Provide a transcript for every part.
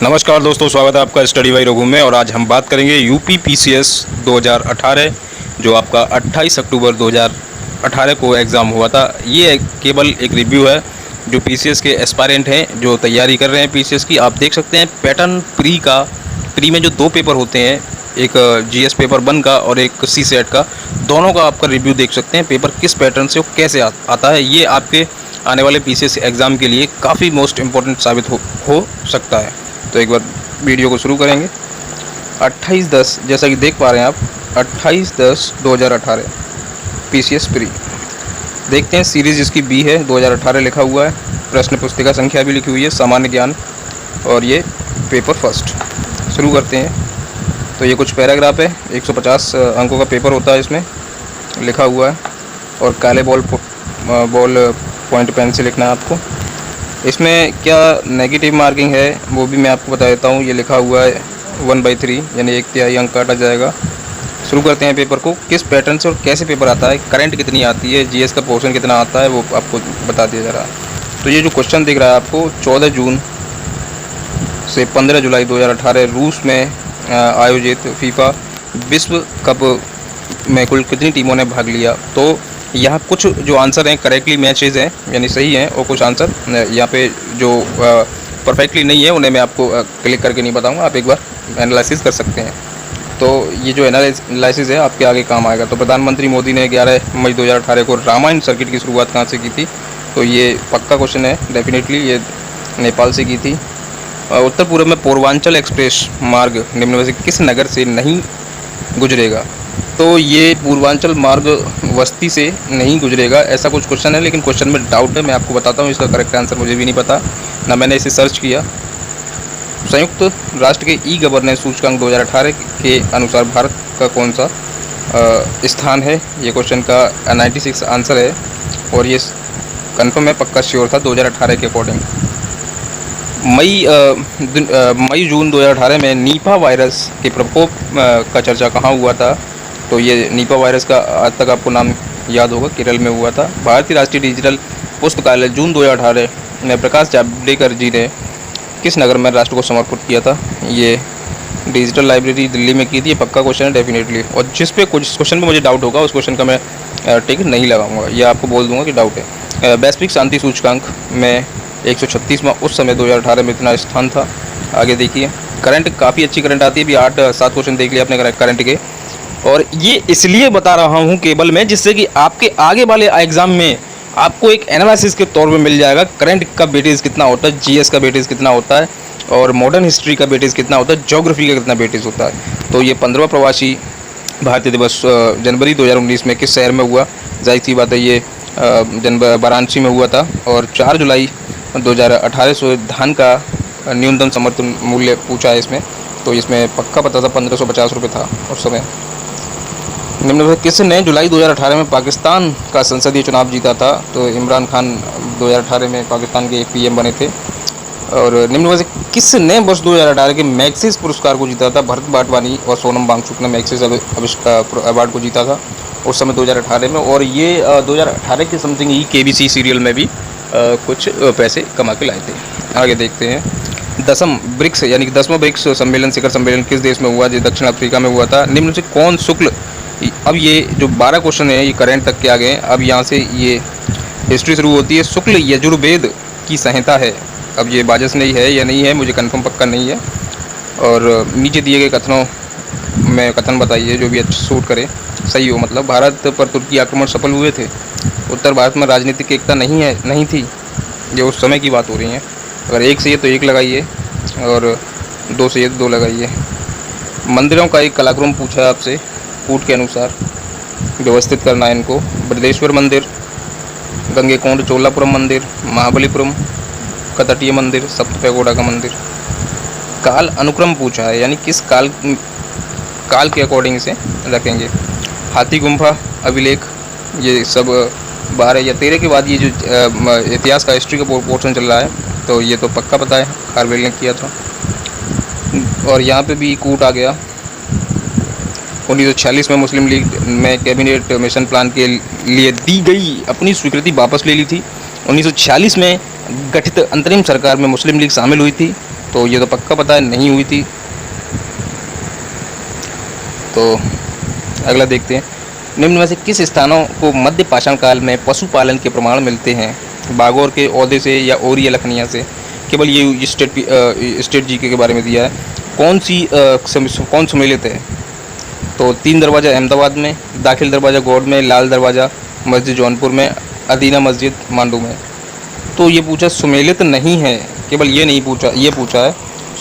नमस्कार दोस्तों, स्वागत है आपका स्टडी बाई रघु में। और आज हम बात करेंगे यूपी पीसीएस 2018 जो आपका 28 अक्टूबर 2018 को एग्ज़ाम हुआ था। ये केवल एक रिव्यू है जो पीसीएस के एस्पायरेंट हैं जो तैयारी कर रहे हैं पीसीएस की। आप देख सकते हैं पैटर्न प्री में जो दो पेपर होते हैं, एक जीएस पेपर 1 का और एक सी सेट का, दोनों का आपका रिव्यू देख सकते हैं। पेपर किस पैटर्न से और कैसे आता है, ये आपके आने वाले पीसीएस एग्ज़ाम के लिए काफ़ी मोस्ट इम्पोर्टेंट साबित हो सकता है। तो एक बार वीडियो को शुरू करेंगे। 28/10 जैसा कि देख पा रहे हैं आप, 28/10/2018 पीसीएस प्री। देखते हैं सीरीज़ इसकी बी है, 2018 लिखा हुआ है, प्रश्न पुस्तिका संख्या भी लिखी हुई है, सामान्य ज्ञान, और ये पेपर फर्स्ट। शुरू करते हैं। तो ये कुछ पैराग्राफ है, 150 अंकों का पेपर होता है, इसमें लिखा हुआ है। और काले बॉल पॉइंट पेन से लिखना है आपको। इसमें क्या नेगेटिव मार्किंग है वो भी मैं आपको बता देता हूँ। ये लिखा हुआ है 1/3 यानी 1/3 अंक काटा जाएगा। शुरू करते हैं पेपर को। किस पैटर्न से और कैसे पेपर आता है, करंट कितनी आती है, जीएस का पोर्शन कितना आता है, वो आपको बता दिया जा रहा है। तो ये जो क्वेश्चन दिख रहा है आपको, 14 जून से 15 जुलाई 2018 रूस में आयोजित फीफा विश्व कप में कुल कितनी टीमों ने भाग लिया। तो यहाँ कुछ जो आंसर हैं करेक्टली मैचेज हैं यानी सही हैं, और कुछ आंसर यहाँ पे जो परफेक्टली नहीं है उन्हें मैं आपको क्लिक करके नहीं बताऊँगा, आप एक बार एनालिसिस कर सकते हैं। तो ये जो एनालिसिस है आपके आगे काम आएगा। तो प्रधानमंत्री मोदी ने 11 मई 2018 को रामायण सर्किट की शुरुआत कहाँ से की थी। तो ये पक्का क्वेश्चन है, डेफिनेटली ये नेपाल से की थी। उत्तर पूर्व में पूर्वांचल एक्सप्रेस मार्ग निम्न में से किस नगर से नहीं गुजरेगा। तो ये पूर्वांचल मार्ग वस्ती से नहीं गुजरेगा, ऐसा कुछ क्वेश्चन है, लेकिन क्वेश्चन में डाउट है। मैं आपको बताता हूँ, इसका करेक्ट आंसर मुझे भी नहीं पता, ना मैंने इसे सर्च किया। संयुक्त राष्ट्र के ई गवर्नेंस सूचकांक 2018 के अनुसार भारत का कौन सा स्थान है। ये क्वेश्चन का 96 आंसर है, और ये कन्फर्म है, पक्का श्योर था 2018 के अकॉर्डिंग। मई जून 2018 में नीपा वायरस के प्रकोप का चर्चा कहाँ हुआ था। तो ये नीपा वायरस का आज तक आपको नाम याद होगा, केरल में हुआ था। भारतीय राष्ट्रीय डिजिटल पुस्तकालय जून 2018 में प्रकाश जावड़ेकर जी ने किस नगर में राष्ट्र को समर्पित किया था। ये डिजिटल लाइब्रेरी दिल्ली में की थी। ये पक्का क्वेश्चन है डेफिनेटली, और जिस पे कुछ क्वेश्चन में मुझे डाउट होगा उस क्वेश्चन का मैं टिक नहीं लगाऊंगा, ये आपको बोल दूंगा कि डाउट है। वैश्विक शांति सूचकांक में 136वां उस समय 2018 में इतना स्थान था। आगे देखिए, करंट काफ़ी अच्छी करंट आती है, अभी 8-7 क्वेश्चन देख लिया आपने करंट के। और ये इसलिए बता रहा हूँ केवल मैं, जिससे कि आपके आगे वाले एग्जाम में आपको एक एनालिसिस के तौर पे मिल जाएगा करंट का वेटेज कितना होता है, जीएस का वेटेज कितना होता है, और मॉडर्न हिस्ट्री का वेटेज कितना होता है, ज्योग्राफी का कितना वेटेज होता है। तो ये 15वां प्रवासी भारतीय दिवस जनवरी 2019 में किस शहर में हुआ। जाहिर सी बात है ये वाराणसी में हुआ था। और 4 जुलाई 2018 से धान का न्यूनतम समर्थन मूल्य पूछा है इसमें। तो इसमें पक्का पता था 1550 रुपये था उस समय। निम्न में किसने जुलाई 2018 में पाकिस्तान का संसदीय चुनाव जीता था। तो इमरान खान 2018 में पाकिस्तान के पीएम बने थे। और निम्न में से किसने वर्ष 2018 के मैग्सेस पुरस्कार को जीता था। भरत बाटवानी और सोनम वांगचुक ने मैग्सेस अवार्ड को जीता था उस समय 2018 में। और ये 2018 के समथिंग ही केबीसी सीरियल में भी कुछ पैसे कमा के लाए थे। आगे देखते हैं। 10वां ब्रिक्स यानी कि 10वां ब्रिक्स सम्मेलन, शिखर सम्मेलन किस देश में हुआ। जो दक्षिण अफ्रीका में हुआ था। निम्न से कौन शुक्ल, अब ये जो 12 क्वेश्चन है ये करंट तक के आ गए। अब यहाँ से ये हिस्ट्री शुरू होती है। शुक्ल यजुर्वेद की संहिता है। अब ये बाजस नहीं है या नहीं है, मुझे कंफर्म पक्का नहीं है। और नीचे दिए गए कथनों में कथन बताइए जो भी अच्छा सूट करे, सही हो। मतलब भारत पर तुर्की आक्रमण सफल हुए थे। उत्तर भारत में राजनीतिक एकता नहीं थी। ये उस समय की बात हो रही है। अगर 1 से ये तो 1 लगाइए, और 2 से ये 2 लगाइए। मंदिरों का एक कलाक्रम पूछा है आपसे, कूट के अनुसार व्यवस्थित करना है इनको। बृहदेश्वर मंदिर, गंगेकोंड चोलापुरम मंदिर, महाबलीपुरम का तटीय मंदिर, सप्तपैगोडा का मंदिर। काल अनुक्रम पूछा है, यानी किस काल के अकॉर्डिंग से रखेंगे। हाथी गुम्फा अभिलेख, ये सब 12 या 13 के बाद ये जो इतिहास का हिस्ट्री का पोर्शन चल रहा है। तो ये तो पक्का पता है, खारवेल ने किया था। और यहाँ पे भी कूट आ गया। 1946 में मुस्लिम लीग में कैबिनेट मिशन प्लान के लिए दी गई अपनी स्वीकृति वापस ले ली थी। 1946 में गठित अंतरिम सरकार में मुस्लिम लीग शामिल हुई थी। तो ये तो पक्का पता है नहीं हुई थी। तो अगला देखते हैं, निम्न में से किस स्थानों को मध्य पाषाण काल में पशुपालन के प्रमाण मिलते हैं? बागौर के औदे से या ओरी या लखनिया से? केवल ये स्टेट जीके के बारे में दिया है। कौन सम्मिलित है? तो 3 दरवाज़ा अहमदाबाद में, दाखिल दरवाज़ा गौड़ में, लाल दरवाज़ा मस्जिद जौनपुर में, अदीना मस्जिद मांडू में। तो ये पूछा सुमेलित नहीं है, केवल ये नहीं पूछा, ये पूछा है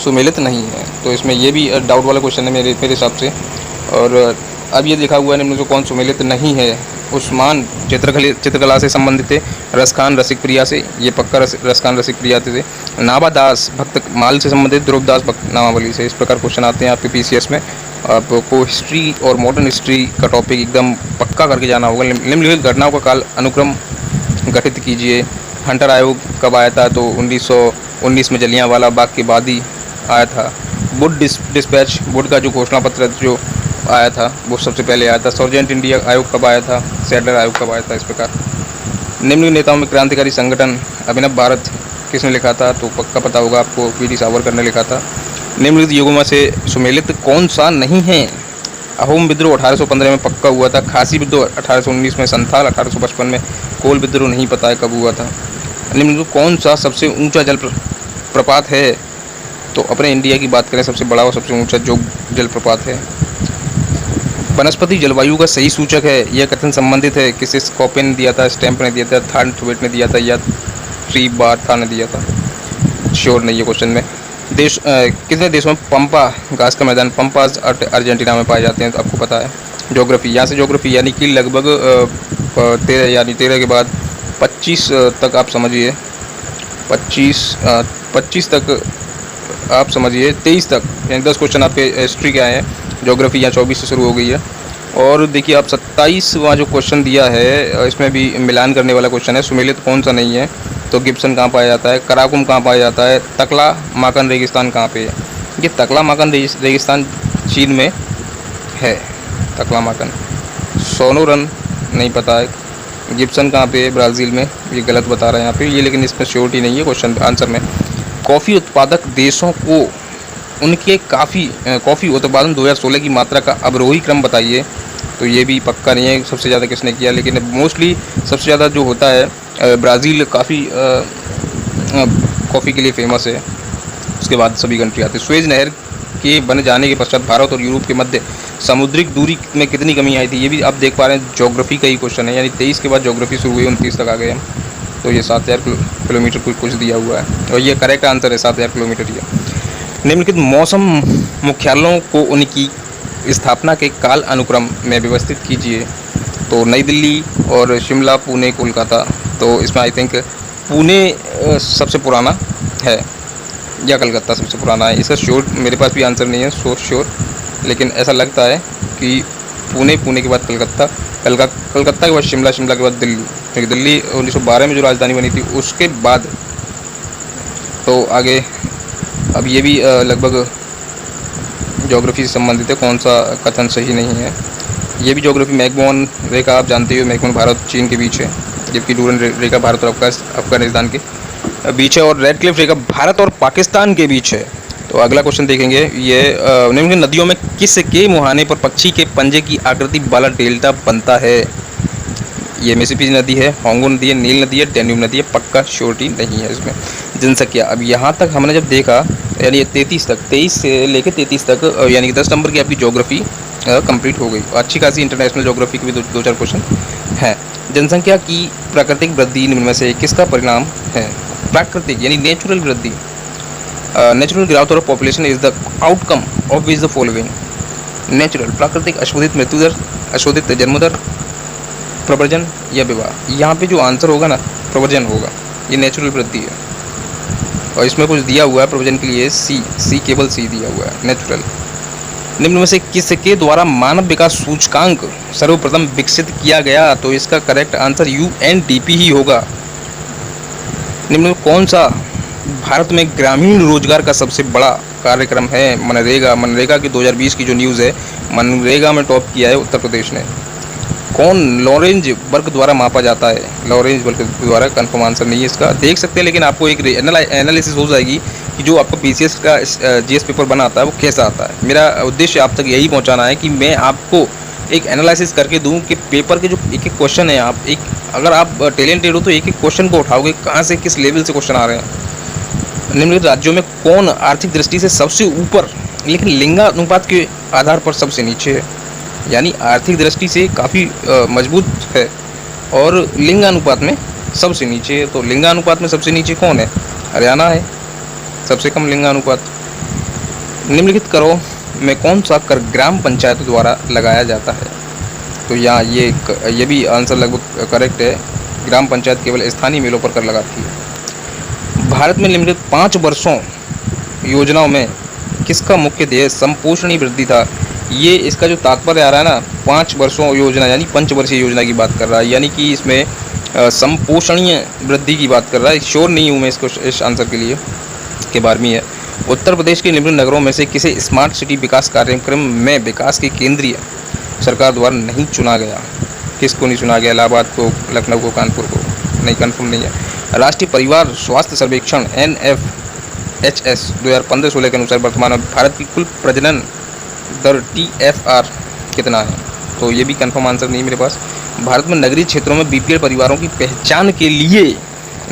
सुमेलित नहीं है। तो इसमें ये भी डाउट वाला क्वेश्चन है मेरे हिसाब से। और अब ये लिखा हुआ है निम्न में कौन सुमेलित नहीं है? उस्मान चित्रकला से संबंधित थे, रसखान रसिक प्रिया से, ये पक्का रसखान रसिक प्रिया थे। नाभा दास भक्त माल से संबंधित, ध्रुव दास भक्त नामावली से। इस प्रकार क्वेश्चन आते हैं आपके पीसीएस में। आपको हिस्ट्री और मॉडर्न हिस्ट्री का टॉपिक एकदम पक्का करके जाना होगा। निम्नलिखित घटनाओं का काल अनुक्रम गठित कीजिए। हंटर आयोग कब आया था? तो 1919 में जलियांवाला बाग के बाद ही आया था। वुड डिस्पैच, वुड का जो घोषणा पत्र जो आया था वो सबसे पहले आया था। सर्जेंट इंडिया आयोग कब आया था? सैडलर आयोग कब आया था? इस प्रकार निम्न नेताओं में क्रांतिकारी संगठन अभिनव भारत किसने लिखा था? तो पक्का पता होगा आपको, वीडी सावरकर ने लिखा था। निम्नलिखित युगों में से सुमेलित कौन सा नहीं है? अहोम विद्रोह 1815 में पक्का हुआ था। खासी विद्रोह 1819 में, संथाल 1855 में, कोल विद्रोह नहीं पता है कब हुआ था। निम्नलिखित कौन सा सबसे ऊंचा जल प्रपात है? तो अपने इंडिया की बात करें, सबसे बड़ा और सबसे ऊंचा जो जलप्रपात है। वनस्पति जलवायु का सही सूचक है, यह कथन संबंधित है किसे? स्कॉपिन ने दिया था, स्टैम्प ने दिया था, थॉर्नथवेट ने दिया था, या ट्री बार्था ने दिया था? श्योर नहीं है क्वेश्चन में। कितने देशों में पंपा घास का मैदान, पंपास अर्जेंटीना में पाए जाते हैं? तो आपको पता है। ज्योग्राफी, यहाँ से ज्योग्राफी यानी कि लगभग 13 के बाद 25 तक आप समझिए, 25 तक आप समझिए, 23 तक, यानी 10 क्वेश्चन आपके हिस्ट्री के आए हैं। ज्योग्राफी यहाँ 24 से शुरू हो गई है। और देखिए आप 27वां जो क्वेश्चन दिया है इसमें भी मिलान करने वाला क्वेश्चन है। सुमेलित कौन सा नहीं है? तो गिब्सन कहाँ पाया जाता है? कराकुम कहाँ पाया जाता है? तकला माकन रेगिस्तान कहाँ पे है? ये तकला माकन रेगिस्तान चीन में है, तकला माकन। सोनोरन नहीं पता है। गिब्सन कहाँ पे है? ब्राज़ील में। ये गलत बता रहे हैं यहाँ पे ये, लेकिन इसमें श्योरिटी नहीं है क्वेश्चन आंसर में। कॉफ़ी उत्पादक देशों को उनके कॉफ़ी उत्पादन 2016 की मात्रा का अवरोही क्रम बताइए। तो ये भी पक्का नहीं है सबसे ज़्यादा किसने किया, लेकिन मोस्टली सबसे ज़्यादा जो होता है ब्राज़ील काफ़ी कॉफ़ी के लिए फेमस है। उसके बाद सभी कंट्री आते हैं। सुएज नहर के बन जाने के पश्चात भारत और यूरोप के मध्य समुद्रिक दूरी में कितनी कमी आई थी? ये भी आप देख पा रहे हैं ज्योग्राफी का ही क्वेश्चन है, यानी 23 के बाद ज्योग्राफी शुरू हुई, 29 तक आ गए हम। तो ये 7000 किलोमीटर कुछ दिया हुआ है, और ये करेक्ट आंसर है, 7000 किलोमीटर ये। निम्नलिखित मौसम मुख्यालयों को उनकी स्थापना के काल अनुक्रम में व्यवस्थित कीजिए। तो नई दिल्ली और शिमला, पुणे, कोलकाता। तो इसमें आई थिंक पुणे सबसे पुराना है या कलकत्ता सबसे पुराना है। इसका श्योर मेरे पास भी आंसर नहीं है श्योर, लेकिन ऐसा लगता है कि पुणे के बाद कलकत्ता, कलकत्ता के बाद शिमला के बाद दिल्ली, क्योंकि दिल्ली 1912 में जो राजधानी बनी थी उसके बाद। तो आगे अब ये भी लगभग ज्योग्राफी से संबंधित है, कौन सा कथन सही नहीं है। ये भी ज्योग्राफी, मैकमोहन रेखा आप जानते हो, मैकमोहन भारत चीन के बीच है, जबकि डूरन रेखा भारत और अफगानिस्तान के बीच है, और रेडक्लिफ रेखा भारत और पाकिस्तान के बीच है। तो अगला क्वेश्चन देखेंगे, ये निम्न नदियों में किसके मुहाने पर पक्षी के पंजे की आकृति वाला डेल्टा बनता है? ये मिसिसिपी नदी है, होंगो नदी है, नील नदी है, डेन्यूब नदी है? पक्का श्योरिटी नहीं है इसमें। जनसंख्या, अब यहाँ तक हमने जब देखा, यानी 23 से लेकर 33 तक, यानी कि 10 नंबर की आपकी ज्योग्राफी कंप्लीट हो गई। अच्छी खासी इंटरनेशनल ज्योग्राफी की भी दो चार क्वेश्चन हैं। जनसंख्या की प्राकृतिक वृद्धि निम्न में से किसका परिणाम है? प्राकृतिक यानी नेचुरल वृद्धि, natural growth of population is the outcome of which the following? Natural, प्राकृतिक, अशोधित मृत्यु दर, अशोधित जन्म दर, प्रव्रजन या विवाह? यहाँ पे जो आंसर होगा ना, प्रव्रजन होगा, ये नेचुरल वृद्धि है। और इसमें कुछ दिया हुआ है प्रव्रजन के लिए, सी केवल सी दिया हुआ है, नेचुरल। निम्न में से किसके द्वारा मानव विकास सूचकांक सर्वप्रथम विकसित किया गया? तो इसका करेक्ट आंसर UNDP ही होगा। निम्न में कौन सा भारत में ग्रामीण रोजगार का सबसे बड़ा कार्यक्रम है? मनरेगा की 2020 की जो न्यूज़ है, मनरेगा में टॉप किया है उत्तर प्रदेश ने। कौन लॉरेंज वर्ग द्वारा मापा जाता है? लॉरेंज वर्ग द्वारा, कंफर्म आंसर नहीं है इसका, देख सकते हैं, लेकिन आपको एक एनालिसिस हो जाएगी कि जो आपका बीसीएस का जीएस पेपर बना आता है वो कैसा आता है। मेरा उद्देश्य आप तक यही पहुंचाना है कि मैं आपको एक एनालिसिस करके दूं कि पेपर के जो एक एक क्वेश्चन है, आप एक अगर आप टैलेंटेड हो तो एक एक क्वेश्चन को उठाओगे, कहाँ से किस लेवल से क्वेश्चन आ रहे हैं। निम्नलिखित राज्यों में कौन आर्थिक दृष्टि से सबसे ऊपर लेकिन लिंगानुपात के आधार पर सबसे नीचे है? यानी आर्थिक दृष्टि से काफ़ी मजबूत है और लिंगानुपात में सबसे नीचे है। तो लिंगानुपात में सबसे नीचे कौन है? हरियाणा है, सबसे कम लिंगानुपात। निम्नलिखित करों में कौन सा कर ग्राम पंचायत द्वारा लगाया जाता है? तो यहाँ ये भी आंसर लगभग करेक्ट है। ग्राम पंचायत केवल स्थानीय मेलों पर कर लगाती है। भारत में निम्नलिखित 5 वर्षों योजनाओं में किसका मुख्य ध्येय संपोषणीय वृद्धि था? ये इसका जो तात्पर्य आ रहा है ना, 5 वर्षों योजना यानी पंचवर्षीय योजना की बात कर रहा है, यानी कि इसमें संपोषणीय वृद्धि की बात कर रहा है। श्योर नहीं हूँ मैं इसको, इस आंसर के लिए के बारे में है। उत्तर प्रदेश के निम्न नगरों में से किसे स्मार्ट सिटी विकास कार्यक्रम में विकास के केंद्रीय सरकार द्वारा नहीं चुना गया? किसको नहीं चुना गया? इलाहाबाद को, लखनऊ को, कानपुर को? नहीं, कन्फर्म नहीं है। राष्ट्रीय परिवार स्वास्थ्य सर्वेक्षण NFHS 2015-16 के अनुसार वर्तमान में भारत की कुल प्रजनन दर TFR कितना है? तो ये भी कंफर्म आंसर नहीं मेरे पास। भारत में नगरीय क्षेत्रों में बीपीएल परिवारों की पहचान के लिए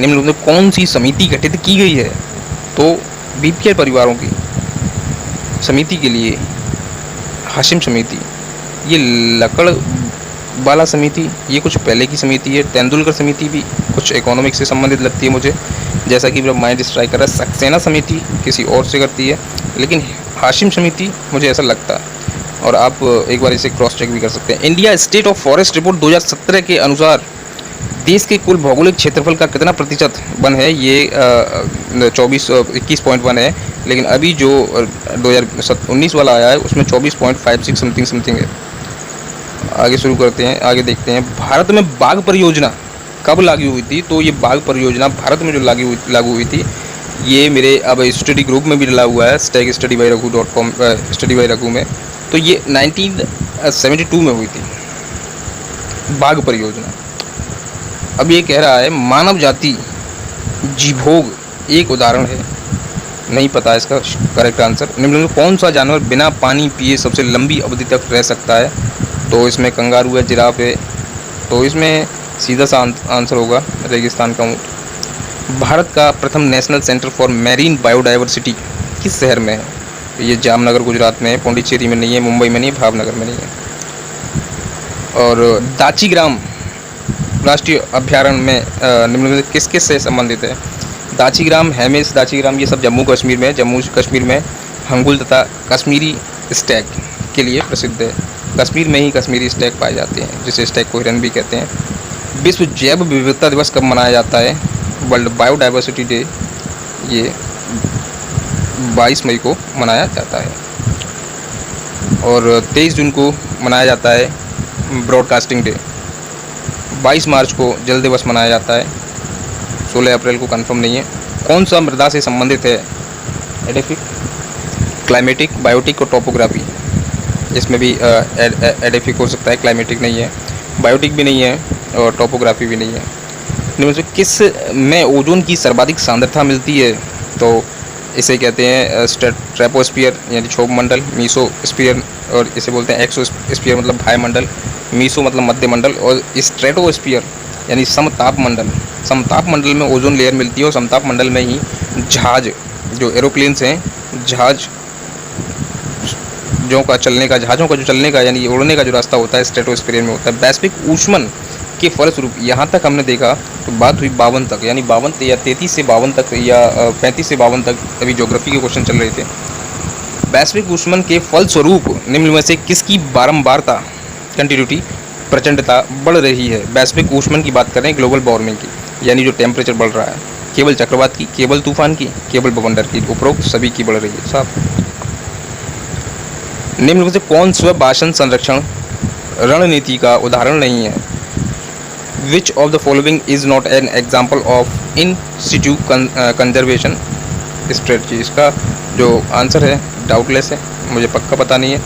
निम्नलिखित में कौन सी समिति गठित की गई है? तो बीपीएल परिवारों की समिति के लिए हाशिम समिति, ये लकड़ बाला समिति, ये कुछ पहले की समिति है। तेंदुलकर समिति भी कुछ इकोनॉमिक्स से संबंधित लगती है मुझे, जैसा कि मेरा माइंड स्ट्राइक कर रहा है। सक्सेना समिति किसी और से करती है, लेकिन हाशिम समिति मुझे ऐसा लगता है, और आप एक बार इसे क्रॉस चेक भी कर सकते हैं। India state of forest report 2017 के अनुसार देश के कुल भौगोलिक क्षेत्रफल का कितना प्रतिशत वन है? ये 21.1 है, लेकिन अभी जो 2019 वाला आया है उसमें 24.56 समथिंग है। आगे शुरू करते हैं, आगे देखते हैं। भारत में बाघ परियोजना कब लागू हुई थी? तो ये बाघ परियोजना भारत में जो लागू हुई थी, ये मेरे अब स्टडी ग्रुप में भी डला हुआ है, studybyragu.com स्टडी बाय रघु में। तो ये 1972 में हुई थी बाघ परियोजना। अब ये कह रहा है मानव जाति जीभोग एक उदाहरण है, नहीं पता इसका करेक्ट आंसर। निम्न में कौन सा जानवर बिना पानी पिए सबसे लंबी अवधि तक रह सकता है? तो इसमें कंगारू है, जिराफ है, तो इसमें सीधा सा आंसर होगा रेगिस्तान का ऊँट। भारत का प्रथम national centre for marine biodiversity किस शहर में है? ये जामनगर गुजरात में है, पौंडीचेरी में नहीं है, मुंबई में नहीं है, भावनगर में नहीं है। और दाचीग्राम राष्ट्रीय अभ्यारण्य में निम्न में किस किस से संबंधित है? दाचीग्राम, हेमिस दाचीग्राम, ये सब जम्मू कश्मीर में, जम्मू कश्मीर में हंगुल तथा कश्मीरी स्टैग के लिए प्रसिद्ध है। कश्मीर में ही कश्मीरी स्टैग पाए जाते हैं, जिसे स्टैग को हिरन भी कहते हैं। विश्व जैव विविधता दिवस कब मनाया जाता है? वर्ल्ड बायोडाइवर्सिटी डे, ये 22 मई को मनाया जाता है। और 23 जून को मनाया जाता है ब्रॉडकास्टिंग डे। 22 मार्च को जल दिवस मनाया जाता है। 16 अप्रैल को कंफर्म नहीं है। कौन सा मृदा से संबंधित है? एडेफिक, क्लाइमेटिक, बायोटिक और टोपोग्राफी। इसमें भी एडेफिक हो सकता है, क्लाइमेटिक नहीं है, बायोटिक भी नहीं है और टोपोग्राफी भी नहीं है। इनमें से किस में ओजोन की सर्वाधिक सांद्रता मिलती है? तो इसे कहते हैं ट्रेपोस्फीयर यानी क्षोभ मंडल, मीसोस्फीयर और इसे बोलते हैं एक्सोस्फीयर मतलब वायुमंडल, मीसो मतलब मध्य मंडल, और स्ट्रेटोस्फीयर यानी समताप मंडल। समताप मंडल में ओजोन लेयर मिलती है और समताप मंडल में ही जहाज, जो एरोप्लेन्स हैं, जहाज़ों का जो चलने का यानी उड़ने का जो रास्ता होता है स्ट्रेटोस्फीयर में होता है। वैश्विक ऊष्मन के फलस्वरूप यहाँ तक हमने देखा तो बात हुई 52 तक, यानी 52 या 33 से 52 तक या 35 से 52 तक अभी ज्योग्राफी के क्वेश्चन चल रहे थे। वैश्विक ऊष्मन के फलस्वरूप निम्न में से किसकी बारंबारता, कंटिन्यूटी, प्रचंडता बढ़ रही है? वैश्विक ऊष्मन की बात करें, ग्लोबल वार्मिंग की, यानी जो टेम्परेचर बढ़ रहा है। केवल चक्रवात की, केवल तूफान की, केवल बवंडर की? उपरोक्त सभी की बढ़ रही है साहब। निम्न में से कौन स्व भाषण संरक्षण रणनीति का उदाहरण नहीं है? Which of the following is not an example of in Situ conservation strategy? इसका जो आंसर है डाउटलेस है, मुझे पक्का पता नहीं है,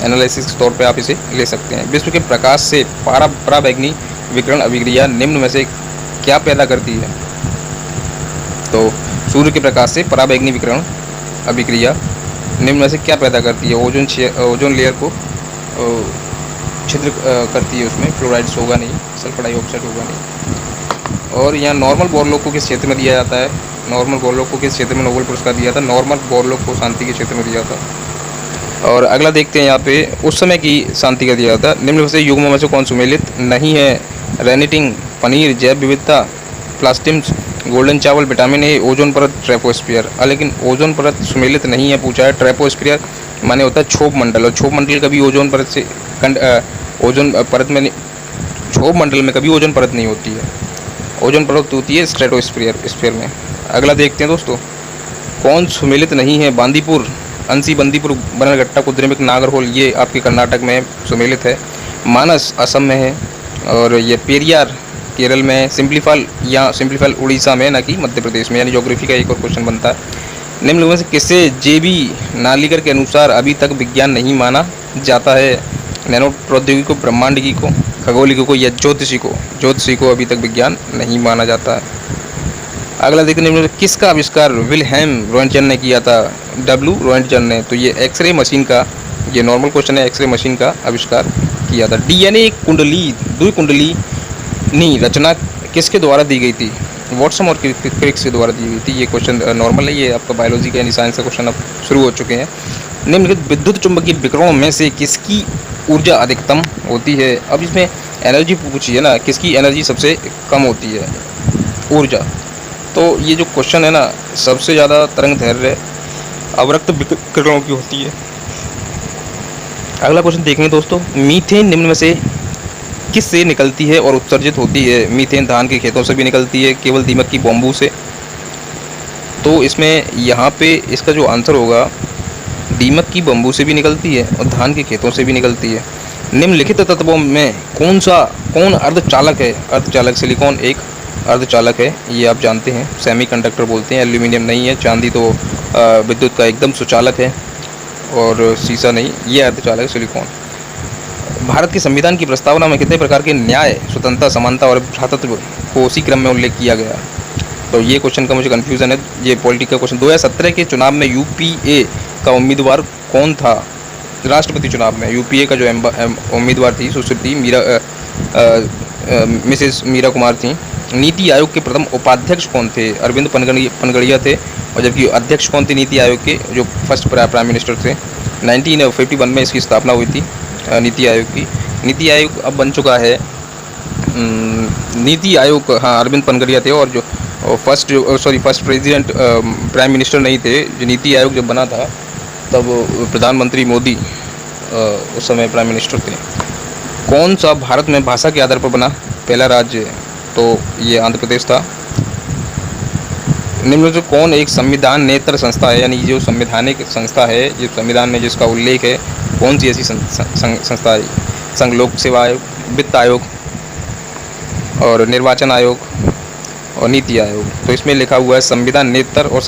एनालिसिस के तौर पे आप इसे ले सकते हैं। विश्व के प्रकाश से पराबैंगनी विकिरण अभिक्रिया निम्न में से क्या पैदा करती है? तो सूर्य के प्रकाश से पराबैंगनी विकिरण अभिक्रिया निम्न में से क्या पैदा करती है? ओजोन लेयर को छिद्र करती है, उसमें फ्लोराइड्स होगा नहीं, सल्फर डाइऑक्साइड होगा नहीं। और यहाँ नॉर्मन बोरलॉग को किस क्षेत्र में दिया जाता है? नॉर्मन बोरलॉग को किस क्षेत्र में नोबेल पुरस्कार दिया था? नॉर्मन बोरलॉग को शांति के क्षेत्र में दिया था। और अगला देखते हैं यहाँ पे उस समय की शांति का दिया था। निम्न में से युग्मों में से कौन सुमेलित नहीं है? रेनिटिंग, पनीर, जैव विविधता, प्लास्टिम्स, गोल्डन चावल, विटामिन ए, ओजोन परत, ट्रेपोस्फीयर। लेकिन ओजोन परत सुमेलित नहीं है पूछा है। ट्रेपोस्फीयर माने होता है क्षोभ मंडल, और क्षोभ मंडल कभी ओजोन परत से ओजोन परत में क्षोभ मंडल में कभी ओजोन परत नहीं होती है। ओजोन परत होती है स्ट्रेटोस्फीयर में। अगला देखते हैं दोस्तों, कौन सुमेलित नहीं है? बांदीपुर, अंसी, बंदीपुर, बनरघट्टा, कुद्रेमुख, नागरहोल, ये आपके कर्नाटक में सुमेलित है। मानस असम में है, और ये पेरियार केरल में है। सिंप्लीफाल उड़ीसा में, ना कि मध्य प्रदेश में। यानी ज्योग्राफी का एक और क्वेश्चन बनता है। निम्न में से किसे जेबी नालिकर के अनुसार अभी तक विज्ञान नहीं माना जाता है? नैनो प्रौद्योगिकी को, ब्रह्मांडिकी को, खगोलिकी को, या ज्योतिषी को अभी तक विज्ञान नहीं माना जाता है। अगला देखते हैं, किसका आविष्कार विल्हेम रोएंटगन ने किया था? रोएंटगन ने। तो ये एक्सरे मशीन का, ये नॉर्मल क्वेश्चन है, एक्सरे मशीन का आविष्कार किया था। डीएनए कुंडली, द्विकुंडली रचना किसके द्वारा दी गई थी? वॉटसन और क्रिक्स के द्वारा दी गई थी। ये क्वेश्चन नॉर्मल है, ये आपका बायोलॉजी का यानी साइंस का क्वेश्चन अब शुरू हो चुके हैं। निम्नलिखित विद्युत चुंबकीय विकिरणों में से किसकी ऊर्जा अधिकतम होती है? अब इसमें एनर्जी पूछी है ना, किसकी एनर्जी सबसे कम होती है? ऊर्जा। तो ये जो क्वेश्चन है ना, सबसे ज़्यादा तरंग दैर्घ्य अवरक्त विकिरणों की होती है। अगला क्वेश्चन देखेंगे दोस्तों, मीथेन निम्न में से किस से निकलती है और उत्सर्जित होती है? मीथेन धान के खेतों से भी निकलती है, केवल दीमक की बॉम्बू से। तो इसमें यहाँ पे इसका जो आंसर होगा, दीमक की बम्बू से भी निकलती है और धान के खेतों से भी निकलती है। निम्नलिखित तत्वों में कौन अर्धचालक है? अर्धचालक, सिलिकॉन एक अर्धचालक है, ये आप जानते हैं, सेमीकंडक्टर बोलते हैं। एल्यूमिनियम नहीं है, चांदी तो विद्युत का एकदम सुचालक है, और शीशा नहीं, ये अर्धचालक है सिलिकॉन। भारत के संविधान की प्रस्तावना में कितने प्रकार के न्याय, स्वतंत्रता, समानता और भ्रातृत्व को उसी क्रम में उल्लेख किया गया? तो ये क्वेश्चन का मुझे कन्फ्यूज़न है, ये पॉलिटिकल क्वेश्चन। 2017 के चुनाव में यूपीए का उम्मीदवार कौन था? राष्ट्रपति चुनाव में यूपीए का जो उम्मीदवार थी सुश्री मिसेस मीरा कुमार थी। नीति आयोग के प्रथम उपाध्यक्ष कौन थे? अरविंद पनगड़िया थे। और जबकि अध्यक्ष कौन थे नीति आयोग के? जो फर्स्ट प्राइम मिनिस्टर थे। 1951 में इसकी स्थापना हुई थी नीति आयोग की। नीति आयोग अब बन चुका है नीति आयोग, हाँ, अरविंद पनगड़िया थे। और जो फर्स्ट प्रेसिडेंट प्राइम मिनिस्टर नहीं थे। जो नीति आयोग जब बना था तब प्रधानमंत्री मोदी उस समय प्राइम मिनिस्टर थे। कौन सा भारत में भाषा के आधार पर बना पहला राज्य? तो ये आंध्र प्रदेश था। निम्न में से कौन एक संविधानेतर संस्था है? यानी जो संवैधानिक संस्था है, जो संविधान में जिसका उल्लेख है, कौन सी ऐसी संस्था है? संघ लोक सेवा आयोग, वित्त आयोग, और निर्वाचन आयोग, और नीति आयोग। तो इसमें लिखा हुआ है संविधानेतर और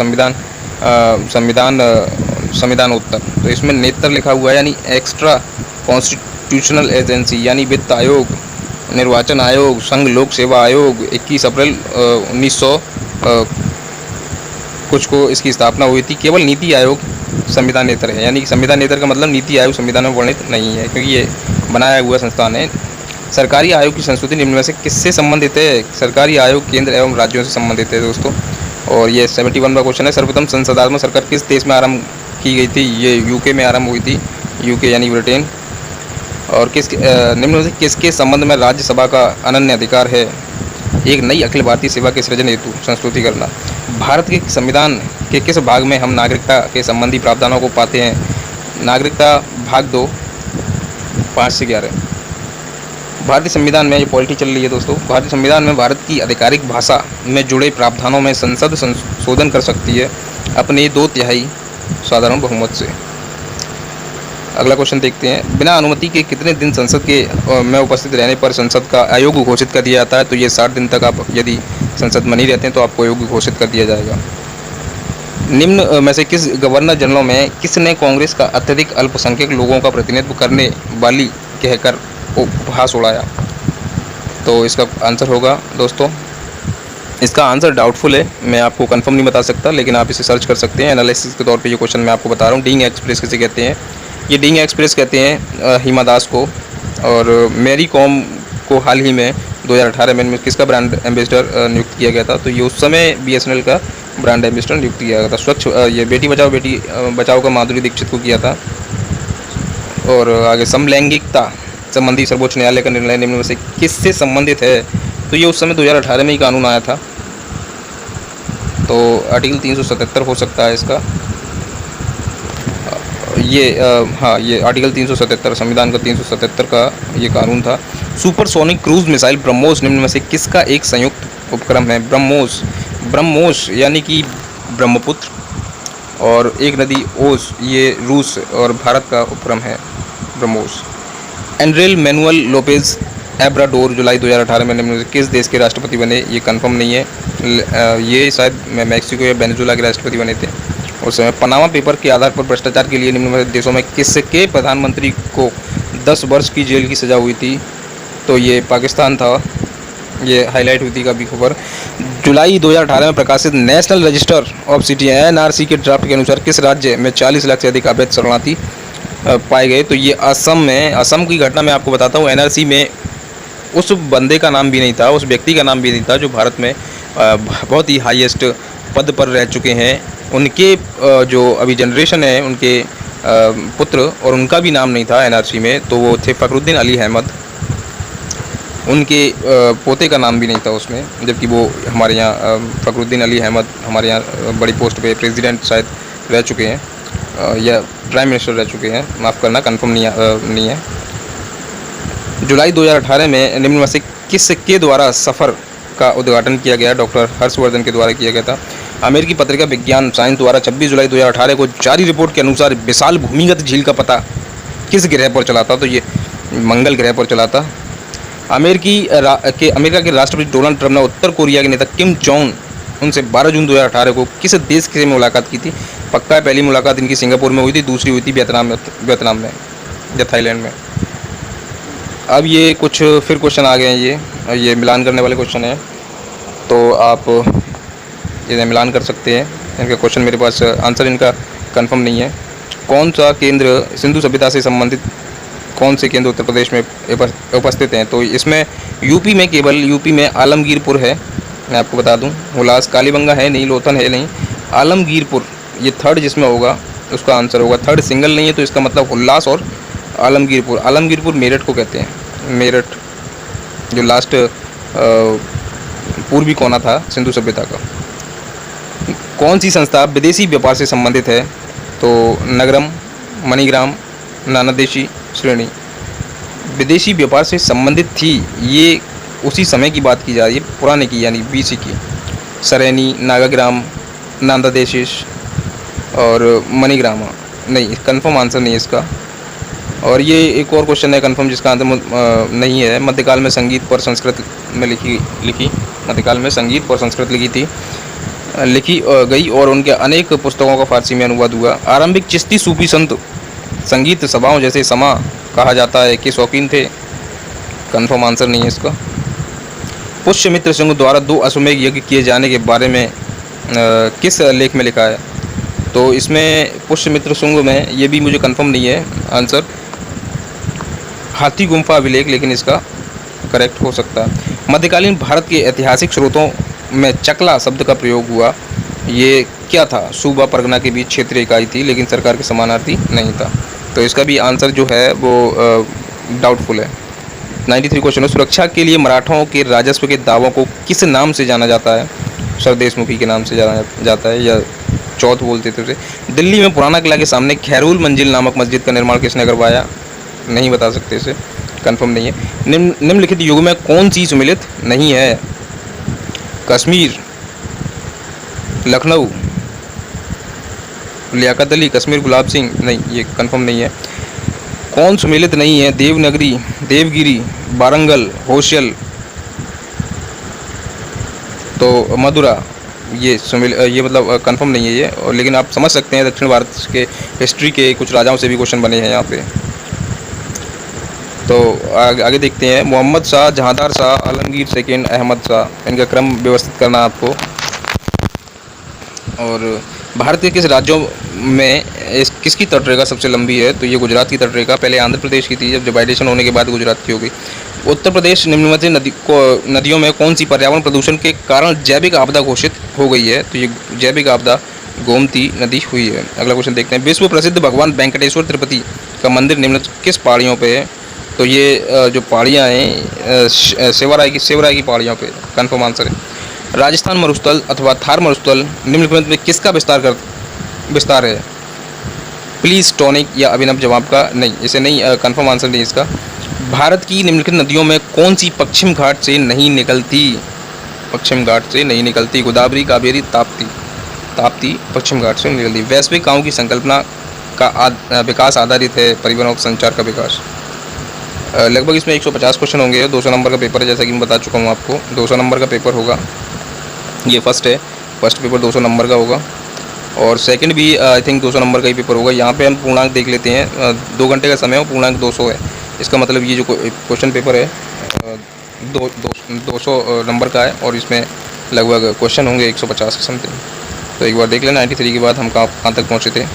संविधानोत्तर। तो इसमें नेतर लिखा हुआ है, यानी एक्स्ट्रा कॉन्स्टिट्यूशनल एजेंसी, यानी वित्त आयोग, निर्वाचन आयोग, संघ लोक सेवा आयोग। 21 अप्रैल 1900 कुछ को इसकी स्थापना हुई थी। केवल नीति आयोग संविधानेतर है, यानी संविधानेतर का मतलब नीति आयोग संविधान में वर्णित नहीं है, क्योंकि ये बनाया हुआ संस्थान है। सरकारी आयोग की संस्तुति निम्न में से किससे संबंधित है? सरकारी आयोग केंद्र एवं राज्यों से संबंधित है दोस्तों। और ये 71 का क्वेश्चन है। सर्वप्रथम संसदात्मक सरकार किस देश में आरंभ की गई थी? ये यूके में आरंभ हुई थी, यूके यानी ब्रिटेन। और निम्न में से किसके संबंध में राज्यसभा का अनन्य अधिकार है? एक नई अखिल भारतीय सेवा के सृजन हेतु संस्तुति करना। भारत के संविधान के किस भाग में हम नागरिकता के संबंधी प्रावधानों को पाते हैं? नागरिकता भाग 2, 5 से 11। भारतीय संविधान में, ये पॉलिटी चल रही है दोस्तों, भारतीय संविधान में भारत की आधिकारिक भाषा में जुड़े प्रावधानों में संसद संशोधन कर सकती है अपने 2/3 साधारण बहुमत से। अगला क्वेश्चन देखते हैं, बिना अनुमति के कितने दिन संसद के में उपस्थित रहने पर संसद का अयोग्य घोषित कर दिया जाता है? तो ये 60 दिन तक आप यदि संसद में नहीं रहते हैं तो आपको अयोग्य घोषित कर दिया जाएगा। निम्न में से किस गवर्नर जनरल में किसने कांग्रेस का अत्यधिक अल्पसंख्यक लोगों का प्रतिनिधित्व करने वाली कहकर उपहास उड़ाया? तो इसका आंसर होगा दोस्तों, इसका आंसर डाउटफुल है, मैं आपको कंफर्म नहीं बता सकता, लेकिन आप इसे सर्च कर सकते हैं। एनालिसिस के तौर पे ये क्वेश्चन मैं आपको बता रहा हूँ। डीइंग एक्सप्रेस किसे कहते हैं? ये डीइंग एक्सप्रेस कहते हैं हिमा दास को। और मैरी कॉम को हाल ही में 2018 में किसका ब्रांड एम्बेसडर नियुक्त किया गया था? तो ये उस समय बीएसएनएल का ब्रांड एम्बेसडर नियुक्त किया गया था। स्वच्छ ये बेटी बचाओ का माधुरी दीक्षित को किया था। और आगे समलैंगिकता संबंधी सर्वोच्च न्यायालय का निर्णय निम्न में से किससे संबंधित है? तो ये उस समय 2018 में ही कानून आया था। तो आर्टिकल 377 हो सकता है इसका। हाँ, ये आर्टिकल 377 संविधान का 377 का ये कानून था। सुपरसोनिक क्रूज मिसाइल ब्रह्मोस निम्न में से किसका एक संयुक्त उपक्रम है? ब्रह्मोस यानी कि ब्रह्मपुत्र, और एक नदी ओस, ये रूस और भारत का उपक्रम है ब्रह्मोस। एंड्रेल मैनुअल लोपेज एब्राडोर जुलाई 2018 में निम्न में से किस देश के राष्ट्रपति बने? ये कंफर्म नहीं है, ये शायद मैक्सिको या वेनेजुला के राष्ट्रपति बने थे उस समय। पनामा पेपर के आधार पर भ्रष्टाचार के लिए निम्न में से देशों में किसके प्रधानमंत्री को 10 वर्ष की जेल की सज़ा हुई थी? तो ये पाकिस्तान था, ये हाईलाइट हुई थी काफ़ी खबर। जुलाई 2018 में प्रकाशित national register of city NRC के ड्राफ्ट के अनुसार किस राज्य में 40 लाख से अधिक अवैध शरणार्थी पाए गए? तो ये असम में। असम की घटना मैं आपको बताता हूँ। एनआरसी में उस बंदे का नाम भी नहीं था, उस व्यक्ति का नाम भी नहीं था जो भारत में बहुत ही हाईएस्ट पद पर रह चुके हैं। उनके जो अभी जनरेशन है, उनके पुत्र, और उनका भी नाम नहीं था एनआरसी में। तो वो थे फ़खरुद्दीन अली अहमद। उनके पोते का नाम भी नहीं था उसमें, जबकि वो हमारे यहाँ फ़खरुद्दीन अली अहमद हमारे यहाँ बड़ी पोस्ट पे प्रेसिडेंट शायद रह चुके हैं या प्राइम मिनिस्टर रह चुके हैं, माफ़ करना, कंफर्म नहीं है। जुलाई 2018 में निम्न में से किसके द्वारा सफ़र का उद्घाटन किया गया? डॉक्टर हर्षवर्धन के द्वारा किया गया था। अमेरिकी पत्रिका विज्ञान साइंस द्वारा 26 जुलाई 2018 को जारी रिपोर्ट के अनुसार विशाल भूमिगत झील का पता किस ग्रह पर चला था? तो ये मंगल ग्रह पर चला था। अमेरिका के राष्ट्रपति डोनाल्ड ट्रंप ने उत्तर कोरिया के नेता किम जोंग उनसे 12 जून 2018 को किस देश से मुलाकात की थी? पक्का है, पहली मुलाकात इनकी सिंगापुर में हुई थी, दूसरी हुई थी वियतनाम में या थाईलैंड में। अब ये कुछ फिर क्वेश्चन आ गए हैं, ये मिलान करने वाले क्वेश्चन हैं, तो आप इन्हें मिलान कर सकते हैं। इनका क्वेश्चन मेरे पास आंसर इनका कंफर्म नहीं है। कौन सा केंद्र सिंधु सभ्यता से संबंधित कौन से केंद्र उत्तर प्रदेश में उपस्थित हैं? तो इसमें यूपी में आलमगीरपुर है, मैं आपको बता दूं। हुलास, कालीबंगा है नहीं, लोथन है नहीं, आलमगीरपुर ये थर्ड जिसमें होगा उसका आंसर होगा। थर्ड सिंगल नहीं है, तो इसका मतलब हुल्लास और आलमगीरपुर मेरठ को कहते हैं। मेरठ जो लास्ट पूर्वी कोना था सिंधु सभ्यता का। कौन सी संस्था विदेशी व्यापार से संबंधित है? तो नगरम, मणिग्राम, नानादेशी श्रेणी विदेशी व्यापार से संबंधित थी। ये उसी समय की बात की जा रही है, पुराने की, यानी बीसी की। सरेनी, नागाग्राम, नांदादेशिश और मणिग्रामा नहीं, कंफर्म आंसर नहीं है इसका। और ये एक और क्वेश्चन है कंफर्म जिसका आंसर नहीं है। मध्यकाल में संगीत पर संस्कृत में लिखी मध्यकाल में संगीत पर संस्कृत लिखी गई और उनके अनेक पुस्तकों का फारसी में अनुवाद हुआ। आरंभिक चिश्ती सूफी संत संगीत सभाओं जैसे समा कहा जाता है कि शौकीन थे। कंफर्म आंसर नहीं है इसका। पुष्यमित्र सिंह द्वारा 2 अश्वमेध यज्ञ किए जाने के बारे में किस लेख में लिखा है? तो इसमें पुष्यमित्र सिंह में ये भी मुझे कंफर्म नहीं है आंसर। हाथी गुम्फा अभिलेख लेकिन इसका करेक्ट हो सकता है। मध्यकालीन भारत के ऐतिहासिक स्रोतों में चकला शब्द का प्रयोग हुआ, ये क्या था? सूबा परगना के बीच क्षेत्रीय इकाई थी, लेकिन सरकार के समानार्थी नहीं था। तो इसका भी आंसर जो है वो डाउटफुल है। 93 क्वेश्चन है, सुरक्षा के लिए मराठों के राजस्व के दावों को किस नाम से जाना जाता है? सरदेशमुखी के नाम से जाना जाता है, या चौथ बोलते थे उसे। दिल्ली में पुराना किला के सामने खैरुल मंजिल नामक मस्जिद का निर्माण किसने करवाया? नहीं बता सकते इसे, कंफर्म नहीं है। निम्नलिखित युग में कौन सी सम्मिलित नहीं है? कश्मीर, लखनऊ, लियाकत अली, कश्मीर गुलाब सिंह नहीं, ये कंफर्म नहीं है। कौन सम्मिलित नहीं है? देवनगरी, देवगिरी, वारंगल, होशियल, तो मदुरा ये मतलब कंफर्म नहीं है ये, और लेकिन आप समझ सकते हैं दक्षिण भारत के हिस्ट्री के कुछ राजाओं से भी क्वेश्चन बने हैं यहाँ पे। तो आगे देखते हैं। मोहम्मद शाह, जहांदार शाह, आलमगीर सेकंड, अहमद शाह, इनका क्रम व्यवस्थित करना आपको। और भारत के किस राज्यों में किसकी तटरेखा सबसे लंबी है? तो ये गुजरात की तटरेखा पहले आंध्र प्रदेश की थी, जब डिवाइडेशन होने के बाद गुजरात की हो गई। उत्तर प्रदेश निम्नलिखित नदियों में कौन सी पर्यावरण प्रदूषण के कारण जैविक आपदा घोषित हो गई है? तो ये जैविक आपदा गोमती नदी हुई है। अगला क्वेश्चन देखते हैं। विश्व प्रसिद्ध भगवान वेंकटेश्वर तिरुपति का मंदिर निम्नलिखित किस पहाड़ियों पे है? तो ये जो पहाड़ियाँ हैं सेवाराय की पहाड़ियों पे कन्फर्म आंसर है। राजस्थान मरुस्थल अथवा थार मरुस्थल निम्नलिखित में किसका विस्तार है? प्लीज टॉनिक या अभिनव जवाब का नहीं, इसे नहीं, कन्फर्म आंसर नहीं इसका। भारत की निम्नलिखित नदियों में कौन सी पश्चिम घाट से नहीं निकलती? पश्चिम घाट से नहीं निकलती। गोदावरी, कावेरी, ताप्ती पश्चिम घाट से निकलती। वैश्विक गांव की संकल्पना का विकास आधारित है परिवहन और संचार का विकास। लगभग इसमें 150 क्वेश्चन होंगे। 200 नंबर का पेपर है, जैसा कि मैं बता चुका हूँ आपको। 200 नंबर का पेपर होगा। ये फर्स्ट पेपर 200 नंबर का होगा, और सेकंड भी आई थिंक 200 नंबर का ही पेपर होगा। यहाँ पे हम पूर्णांक देख लेते हैं। 2 घंटे का समय हो, पूर्णांक 200 है। इसका मतलब ये जो क्वेश्चन पेपर है 200 नंबर का है, और इसमें लगभग क्वेश्चन होंगे 150 समथिंग। तो एक बार देख लेना 93 के बाद हम कहाँ तक पहुँचे थे।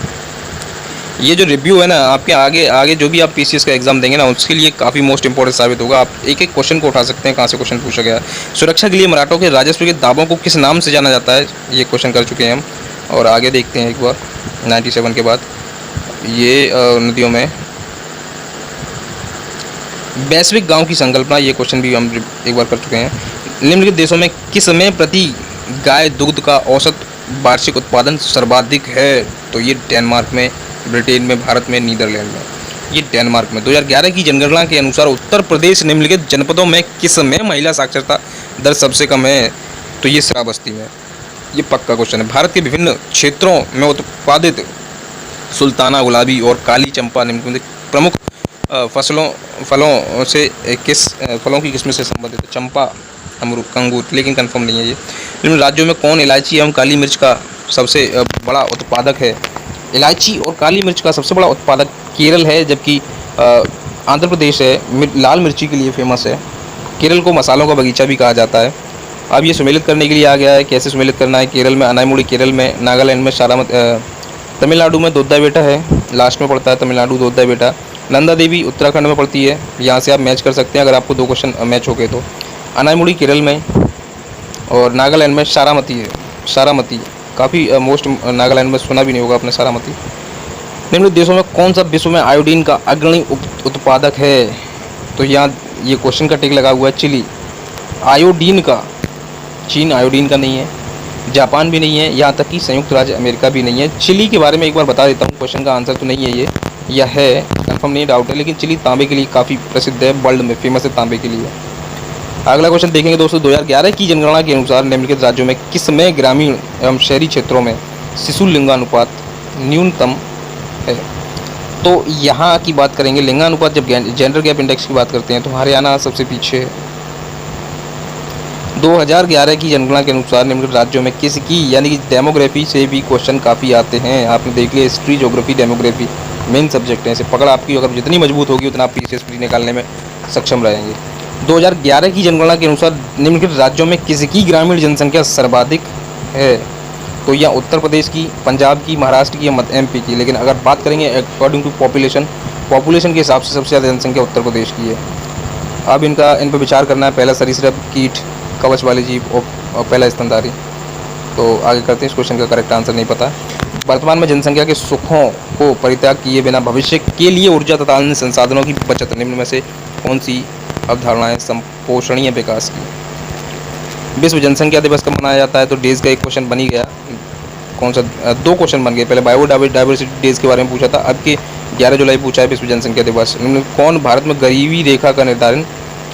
ये जो रिव्यू है ना, आपके आगे जो भी आप पीसीएस का एग्जाम देंगे ना, उसके लिए काफ़ी मोस्ट इंपॉर्टेंट साबित होगा। आप एक एक क्वेश्चन को उठा सकते हैं, कहाँ से क्वेश्चन पूछा गया है। सुरक्षा के लिए मराठों के राजस्व के दावों को किस नाम से जाना जाता है? ये क्वेश्चन कर चुके हैं हम, और आगे देखते हैं एक बार 97 के बाद। ये नदियों में वैश्विक गांव की संकल्पना, ये क्वेश्चन भी हम एक बार कर चुके हैं। निम्नलिखित देशों में किस में प्रति गाय दुग्ध का औसत वार्षिक उत्पादन सर्वाधिक है? तो ये डेनमार्क में, ब्रिटेन में, भारत में, नीदरलैंड में। ये डेनमार्क में। 2011 की जनगणना के अनुसार उत्तर प्रदेश निम्नलिखित जनपदों में किस में महिला साक्षरता दर सबसे कम है? तो ये श्रावस्ती में। ये पक्का क्वेश्चन है। भारत के विभिन्न क्षेत्रों में उत्पादित सुल्ताना, गुलाबी और काली चंपा निम्नलिखित प्रमुख फलों की किस्म से संबंधित है? चंपा, अमरूद, कंगूर, लेकिन कंफर्म नहीं है ये। इन राज्यों में कौन इलायची एवं काली मिर्च का सबसे बड़ा उत्पादक है? इलायची और काली मिर्च का सबसे बड़ा उत्पादक केरल है, जबकि आंध्र प्रदेश है लाल मिर्ची के लिए फेमस है। केरल को मसालों का बगीचा भी कहा जाता है। अब ये सुमेलित करने के लिए आ गया है। कैसे सुमेलित करना है? केरल में अनाईमुड़ी, केरल में, नागालैंड में तमिलनाडु में दोद्दा बेटा है, लास्ट में पड़ता है तमिलनाडु दोद्दा बेटा। नंदा देवी उत्तराखंड में पड़ती है। यहाँ से आप मैच कर सकते हैं अगर आपको 2 क्वेश्चन मैच हो गए तो। अनाईमुड़ी केरल में, और नागालैंड में सारामती है। सारामती काफ़ी मोस्ट, नागालैंड में सुना भी नहीं होगा आपने सारामती। निम्नलिखित देशों में कौन सा विश्व में आयोडीन का अग्रणी उत्पादक है? तो यहाँ ये क्वेश्चन का टिक लगा हुआ है चिली। आयोडीन का, चीन आयोडीन का नहीं है, जापान भी नहीं है, यहाँ तक कि संयुक्त राज्य अमेरिका भी नहीं है। चिली के बारे में एक बार बता देता हूँ, क्वेश्चन का आंसर तो नहीं है ये, या है कंफर्म नहीं, डाउट है, लेकिन चिली तांबे के लिए काफ़ी प्रसिद्ध है, वर्ल्ड में फेमस है तांबे के लिए। अगला क्वेश्चन देखेंगे दोस्तों। 2011 की जनगणना के अनुसार निम्नलिखित राज्यों में किस में ग्रामीण एवं शहरी क्षेत्रों में शिशु लिंगानुपात न्यूनतम है? तो यहाँ की बात करेंगे लिंगानुपात, जब जेंडर गैप इंडेक्स की बात करते हैं तो हरियाणा सबसे पीछे है। 2011 की जनगणना के अनुसार निम्नलिखित राज्यों में किसकी, यानी कि डेमोग्राफी से भी क्वेश्चन काफ़ी आते हैं। आपने देख लिया, history, geography, demography main subject हैं। इसे पकड़ आपकी अगर जितनी मजबूत होगी उतना आप पीसीएस प्री निकालने में सक्षम रहेंगे। 2011 की जनगणना के अनुसार निम्नलिखित राज्यों में किसकी ग्रामीण जनसंख्या सर्वाधिक है? तो यह उत्तर प्रदेश की, पंजाब की, महाराष्ट्र की या एमपी की। लेकिन अगर बात करेंगे अकॉर्डिंग टू पॉपुलेशन के हिसाब से सबसे ज़्यादा जनसंख्या उत्तर प्रदेश की है। अब इन पर विचार करना है। पहला सरीसृप, कीट, कवच वाले जीव और पहला स्तनधारी। तो आगे करते हैं। इस क्वेश्चन का करेक्ट आंसर नहीं पता। वर्तमान में जनसंख्या के सुखों को परित्याग किए बिना भविष्य के लिए ऊर्जा तथा अन्य संसाधनों की बचत निम्न में से कौन सी अवधारणाएं संपोषणीय विकास की? विश्व जनसंख्या दिवस कब मनाया जाता है? तो डेज का एक क्वेश्चन बन ही गया। कौन सा? 2 क्वेश्चन बन गए। पहले बायोडाइवर्सिटी डेज के बारे में पूछा था, अब के 11 जुलाई पूछा है विश्व जनसंख्या दिवस। कौन भारत में गरीबी रेखा का निर्धारण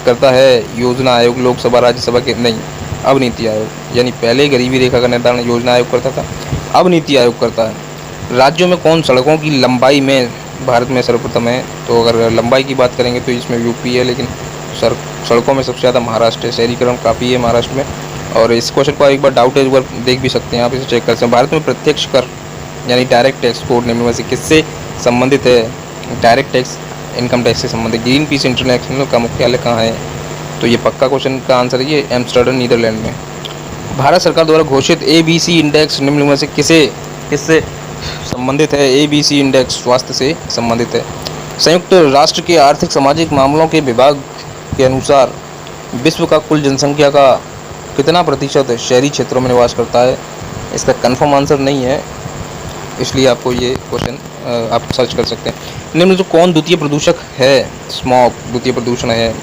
करता है? योजना आयोग, लोकसभा, राज्यसभा के नहीं, अब नीति आयोग। यानी पहले गरीबी रेखा का निर्धारण योजना आयोग करता था, अब नीति आयोग करता है। राज्यों में कौन सड़कों की लंबाई में भारत में सर्वप्रथम है? तो अगर लंबाई की बात करेंगे तो इसमें यूपी है, लेकिन सड़कों में सबसे ज़्यादा महाराष्ट्र है। शहरीकरण काफ़ी है महाराष्ट्र में। और इस क्वेश्चन को एक बार डाउट है, एक बार देख भी सकते हैं आप, इसे चेक कर सकते हैं। भारत में प्रत्यक्ष कर यानी डायरेक्ट टैक्स कोड निम्न में से किससे संबंधित है? डायरेक्ट टैक्स इनकम टैक्स से संबंधित। ग्रीन पीस इंटरनेशनल का मुख्यालय कहाँ है? तो ये पक्का क्वेश्चन का आंसर है ये एम्स्टर्डम नीदरलैंड में। भारत सरकार द्वारा घोषित ABC इंडेक्स निम्न में से किससे संबंधित है? ABC इंडेक्स स्वास्थ्य से संबंधित है। संयुक्त राष्ट्र के आर्थिक सामाजिक मामलों के विभाग के अनुसार विश्व का कुल जनसंख्या का कितना प्रतिशत शहरी क्षेत्रों में निवास करता है? इसका कंफर्म आंसर नहीं है, इसलिए आपको ये क्वेश्चन आप सर्च कर सकते हैं। निम्न में से कौन द्वितीय प्रदूषक है? स्मॉग द्वितीय प्रदूषण है।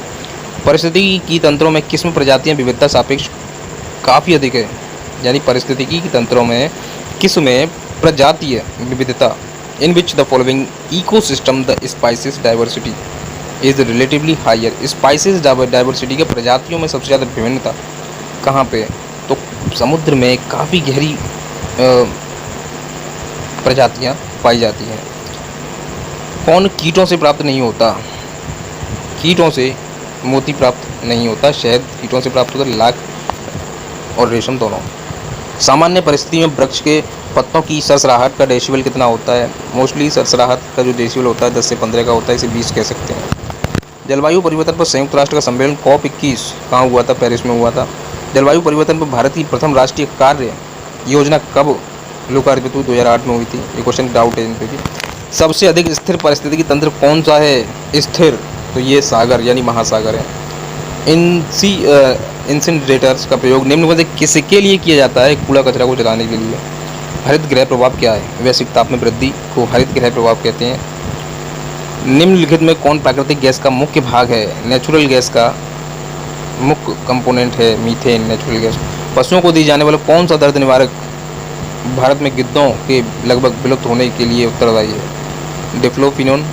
परिस्थितिकी की तंत्रों में किस्म प्रजातियां विविधता सापेक्ष काफ़ी अधिक है, यानी परिस्थितिकी की तंत्रों में किस्में प्रजातीय विविधता in which the following ecosystem the species diversity is relatively higher. Species diversity के प्रजातियों में सबसे ज़्यादा विभिन्नता कहाँ पे? तो समुद्र में काफ़ी गहरी प्रजातियाँ पाई जाती हैं। कौन कीटों से प्राप्त नहीं होता? कीटों से मोती प्राप्त नहीं होता, शहद कीटों से प्राप्त होता है, लाख और रेशम दोनों। सामान्य परिस्थिति में वृक्ष के पत्तों की सरसराहट का डेसिबल कितना होता है? मोस्टली सरसराहट का जो डेसिबल होता है 10 से 15 का होता है, इसे 20 कह सकते हैं। जलवायु परिवर्तन पर संयुक्त राष्ट्र का सम्मेलन COP21 कहाँ हुआ था? पेरिस में हुआ था। जलवायु परिवर्तन पर भारत की प्रथम राष्ट्रीय कार्य योजना कब लोकार्पित हुई? 2008 में हुई थी। ये क्वेश्चन डाउट है इन पर भी। सबसे अधिक स्थिर पारिस्थितिकी तंत्र कौन सा है? स्थिर, तो ये सागर यानी महासागर है। इंसिनरेटर्स का प्रयोग निम्न में से किसके लिए किया जाता है? कूड़ा कचरा को जलाने के लिए। हरित गृह प्रभाव क्या है? वैश्विक ताप में वृद्धि को हरित गृह प्रभाव कहते हैं। निम्नलिखित में कौन प्राकृतिक गैस का मुख्य भाग है? नेचुरल गैस का मुख्य कंपोनेंट है मीथेन, नेचुरल गैस। पशुओं को दी जाने वाला कौन सा दर्द निवारक भारत में गिद्धों के लगभग विलुप्त होने के लिए उत्तरदायी है? डिफ्लोफिनोन,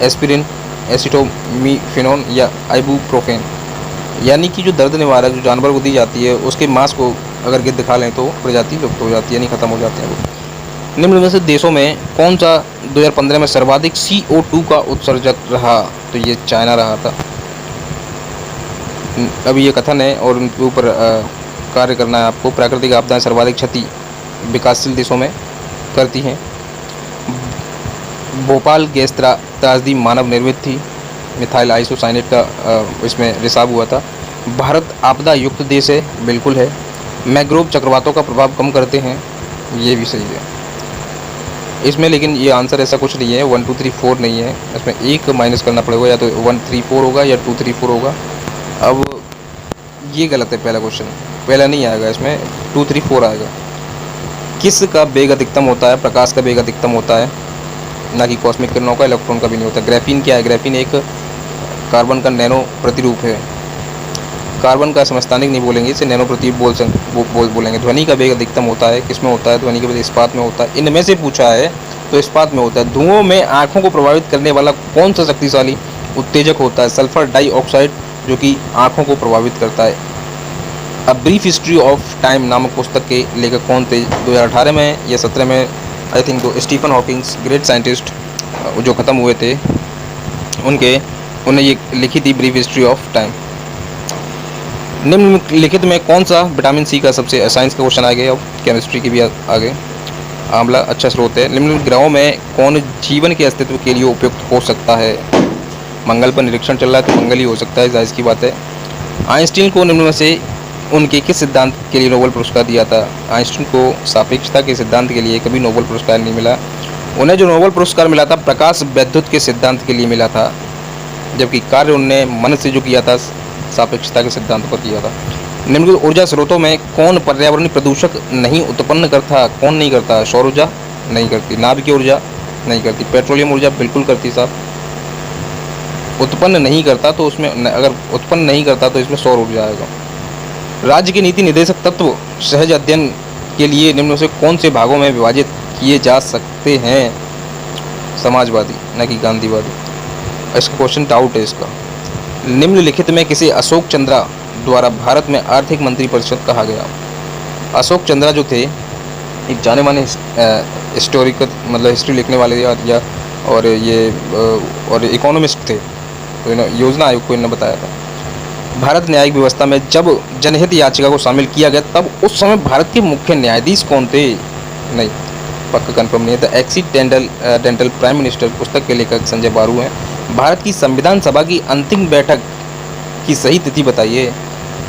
एस्पिरिन, एसिटोमिफेनोन या आइबुप्रोफेन। यानी कि जो दर्द निवारक जो जानवर को दी जाती है उसके मांस को अगर गिद्ध खा लें तो प्रजाति लुप्त हो जाती है, यानी खत्म हो जाते हैं वो। निम्न में से देशों में कौन सा 2015 में सर्वाधिक CO2 का उत्सर्जक रहा? तो ये चाइना रहा था। अभी ये कथन है और उनके ऊपर कार्य करना है आपको। प्राकृतिक आपदाएं सर्वाधिक क्षति विकासशील देशों में करती हैं। भोपाल गैस त्रासदी मानव निर्मित थी। मिथाइल आइसोसाइनेट का इसमें रिसाव हुआ था। भारत आपदा युक्त देश है, बिल्कुल है। मैंग्रोव चक्रवातों का प्रभाव कम करते हैं, ये भी सही है इसमें, लेकिन ये आंसर ऐसा कुछ नहीं है, 1 2 3 4 नहीं है, इसमें एक माइनस करना पड़ेगा, या तो 1 3 4 होगा या 2 3 4 होगा। अब ये गलत है, पहला क्वेश्चन पहला नहीं आएगा, इसमें 2 3 4 आएगा। किस का वेग अधिकतम होता है? प्रकाश का वेग अधिकतम होता है, ना कि कॉस्मिक किरणों का, इलेक्ट्रॉन का भी नहीं होता। ग्राफीन क्या है? ग्राफीन एक कार्बन का नैनो प्रतिरूप है। कार्बन का समस्थानिक नहीं बोलेंगे, इसे नैनो प्रतिरूप बोलेंगे। ध्वनि का वेग अधिकतम होता है, किस में होता है? ध्वनि का वेग इस्पात में होता है। इनमें से पूछा है तो इस्पात में होता है। धुओं में आँखों को प्रभावित करने वाला कौन सा शक्तिशाली उत्तेजक होता है? सल्फर डाइऑक्साइड, जो कि आँखों को प्रभावित करता है। A brief history of time नामक पुस्तक के लेखक कौन थे? 2018 में या 17 में आई थिंक तो स्टीफन हॉकिंग्स, ग्रेट साइंटिस्ट जो ख़त्म हुए थे, उन्हें ये लिखी थी ब्रीफ हिस्ट्री ऑफ टाइम। निम्नलिखित में कौन सा विटामिन सी का सबसे, साइंस का क्वेश्चन आ गया, अब केमिस्ट्री की भी आगे। आंवला अच्छा स्रोत है। निम्न ग्रहों में कौन जीवन के अस्तित्व के लिए उपयुक्त हो सकता है? मंगल पर निरीक्षण चल रहा है तो मंगल ही हो सकता है, जायज़ की बात है। आइंस्टीन को निम्न में से उनके किस सिद्धांत के लिए नोबेल पुरस्कार दिया था? आइंस्टीन को सापेक्षता के सिद्धांत के लिए कभी नोबेल पुरस्कार नहीं मिला। उन्हें जो नोबेल पुरस्कार मिला था प्रकाश वैद्युत के सिद्धांत के लिए मिला था, जबकि कार्य उनने मन से जो किया था सापेक्षता के सिद्धांत पर किया था। निम्नलिखित ऊर्जा स्रोतों में कौन पर्यावरणीय प्रदूषक नहीं उत्पन्न करता? कौन नहीं करता? सौर ऊर्जा नहीं करती, नाभिकीय ऊर्जा नहीं करती, पेट्रोलियम ऊर्जा बिल्कुल करती साहब। उत्पन्न नहीं करता तो उसमें, अगर उत्पन्न नहीं करता तो इसमें सौर ऊर्जा आएगा। राज्य के नीति निर्देशक तत्व सहज अध्ययन के लिए निम्न से कौन से भागों में विभाजित किए जा सकते हैं? समाजवादी, न कि गांधीवादी। इसका क्वेश्चन डाउट है इसका। निम्नलिखित में किसे अशोक चंद्रा द्वारा भारत में आर्थिक मंत्री परिषद कहा गया? अशोक चंद्रा जो थे एक जाने माने हिस्टोरिकल, मतलब हिस्ट्री लिखने वाले या और ये और इकोनॉमिस्ट थे, तो योजना आयोग को इन्होंने बताया था। भारत न्यायिक व्यवस्था में जब जनहित याचिका को शामिल किया गया तब उस समय भारत के मुख्य न्यायाधीश कौन थे? नहीं, पक्का कंफर्म नहीं है। द एक्सीडेंटल प्राइम मिनिस्टर पुस्तक के लेखक संजय बारू हैं। भारत की संविधान सभा की अंतिम बैठक की सही तिथि बताइए।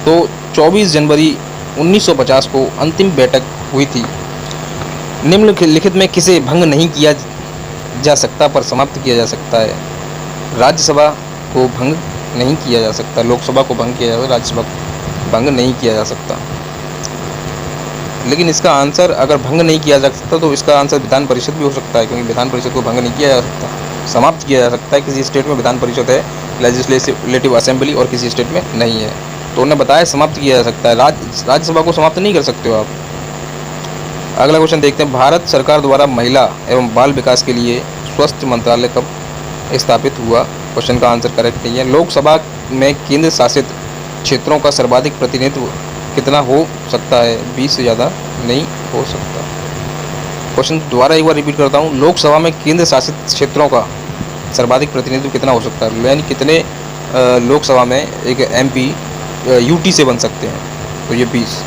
तो 24 जनवरी 1950 को अंतिम बैठक हुई थी। निम्नलिखित में किसे भंग नहीं किया जा सकता पर समाप्त किया जा सकता है? राज्यसभा को भंग नहीं किया जा सकता, लोकसभा को भंग किया जा सकता, राज्यसभा को भंग नहीं किया जा सकता। लेकिन इसका आंसर अगर भंग नहीं किया जा सकता तो इसका आंसर विधान परिषद भी हो सकता है, क्योंकि विधान परिषद को भंग नहीं किया जा सकता, समाप्त किया जा सकता है। किसी स्टेट में विधान परिषद है, लेजिस्लेटिव असेंबली, और किसी स्टेट में नहीं है, तो उन्हें बताया समाप्त किया जा सकता है। राज्यसभा को समाप्त नहीं कर सकते हो आप। अगला क्वेश्चन देखते हैं, भारत सरकार द्वारा महिला एवं बाल विकास के लिए स्वास्थ्य मंत्रालय कब स्थापित हुआ? क्वेश्चन का आंसर करेक्ट नहीं है। लोकसभा में केंद्र शासित क्षेत्रों का सर्वाधिक प्रतिनिधित्व कितना हो सकता है? 20 से ज़्यादा नहीं हो सकता। क्वेश्चन दोबारा एक बार रिपीट करता हूँ, लोकसभा में केंद्र शासित क्षेत्रों का सर्वाधिक प्रतिनिधित्व कितना हो सकता है? यानी कितने लोकसभा में एक MP UT से बन सकते हैं? तो ये 20।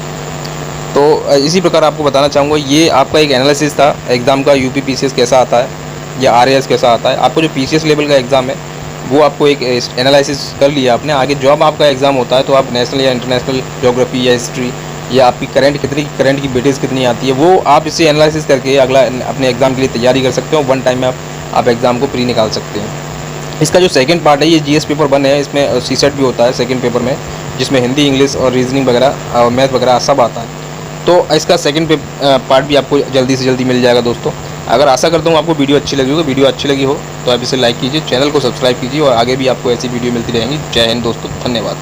तो इसी प्रकार आपको बताना चाहूँगा, ये आपका एक एनालिसिस था एग्ज़ाम का, UP PCS कैसा आता है या RAS कैसा आता है। आपको जो PCS लेवल का एग्ज़ाम है वो आपको एक एनालिसिस कर लिया आपने। आगे जब आपका एग्ज़ाम होता है तो आप नेशनल या इंटरनेशनल ज्योग्राफी या हिस्ट्री या आपकी करंट की वेटेज कितनी आती है, वो आप इसे एनालिसिस करके अगला अपने एग्ज़ाम के लिए तैयारी कर सकते हो। वन टाइम में आप एग्ज़ाम को प्री निकाल सकते हैं। इसका जो सेकंड पार्ट है, ये GS पेपर 1 है, इसमें CSET भी होता है सेकंड पेपर में, जिसमें हिंदी, इंग्लिश और रीजनिंग वगैरह और मैथ वगैरह सब आता है। तो इसका सेकंड पार्ट भी आपको जल्दी से जल्दी मिल जाएगा दोस्तों। अगर आशा करता हूँ आपको वीडियो अच्छी लगी होगी। वीडियो अच्छी लगी हो तो आप इसे लाइक कीजिए, चैनल को सब्सक्राइब कीजिए, और आगे भी आपको ऐसी वीडियो मिलती रहेंगी। जय हिंद दोस्तों, धन्यवाद।